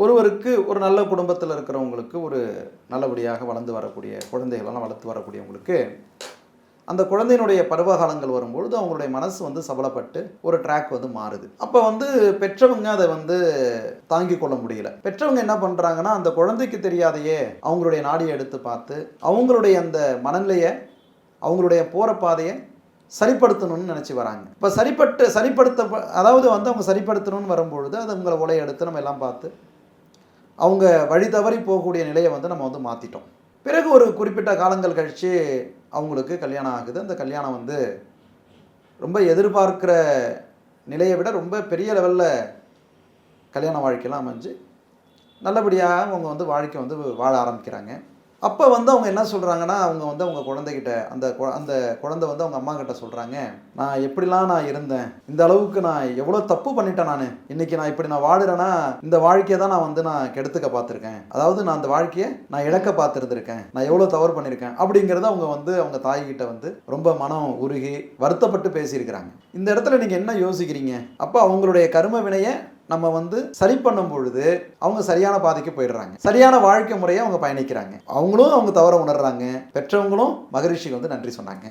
ஒருவருக்கு ஒரு நல்ல குடும்பத்தில் இருக்கிறவங்களுக்கு ஒரு நல்லபடியாக வளர்ந்து வரக்கூடிய குழந்தைகளெல்லாம் வளர்த்து வரக்கூடியவங்களுக்கு அந்த குழந்தையினுடைய பருவகாலங்கள் வரும்பொழுது அவங்களுடைய மனசு வந்து சபலப்பட்டு ஒரு ட்ராக் வந்து மாறுது. அப்போ வந்து பெற்றவங்க அதை வந்து தாங்கி கொள்ள முடியல. பெற்றவங்க என்ன பண்ணுறாங்கன்னா, அந்த குழந்தைக்கு தெரியாதையே அவங்களுடைய நாடியை எடுத்து பார்த்து அவங்களுடைய அந்த மனநிலையை அவங்களுடைய போகிற பாதையை சரிப்படுத்தணும்னு நினச்சி வராங்க. இப்போ அதாவது வந்து அவங்க சரிப்படுத்தணும்னு வரும்பொழுது அது உங்களை உலையை எடுத்து நம்ம எல்லாம் பார்த்து அவங்க வழி தவறி போகக்கூடிய நிலையை வந்து நம்ம வந்து மாற்றிட்டோம். பிறகு ஒரு குறிப்பிட்ட காலங்கள் கழித்து அவங்களுக்கு கல்யாணம் ஆகுது. அந்த கல்யாணம் வந்து ரொம்ப எதிர்பார்க்குற நிலையை விட ரொம்ப பெரிய லெவலில் கல்யாண வாழ்க்கையெல்லாம் அமைஞ்சு நல்லபடியாக அவங்க வந்து வாழ்க்கை வந்து வாழ ஆரம்பிக்கிறாங்க. அப்போ வந்து அவங்க என்ன சொல்கிறாங்கன்னா, அவங்க வந்து அவங்க குழந்தைகிட்ட அந்த குழந்தை வந்து அவங்க அம்மா கிட்ட சொல்கிறாங்க, நான் எப்படிலாம் நான் இருந்தேன், இந்த அளவுக்கு நான் எவ்வளோ தப்பு பண்ணிட்டேன், இன்றைக்கி நான் இப்படி நான் வாழுறேன்னா இந்த வாழ்க்கையை தான் நான் கெடுத்துக்க பார்த்துருக்கேன், அதாவது நான் அந்த வாழ்க்கையை நான் இழக்க பார்த்துருந்துருக்கேன், நான் எவ்வளோ தவறு பண்ணியிருக்கேன் அப்படிங்கிறத அவங்க வந்து அவங்க தாய்கிட்ட வந்து ரொம்ப மனம் உருகி வருத்தப்பட்டு பேசியிருக்கிறாங்க. இந்த இடத்துல நீங்கள் என்ன யோசிக்கிறீங்க? அப்போ அவங்களுடைய கர்ம வினையை நம்ம வந்து சரி பண்ணும் பொழுது அவங்க சரியான பாதைக்கு போயிடுறாங்க, சரியான வாழ்க்கை முறையை அவங்க பயணிக்கிறாங்க. அவங்களும் அவங்க தவற உணர்றாங்க, பெற்றவங்களும் மகரிஷிக்கு வந்து நன்றி சொன்னாங்க.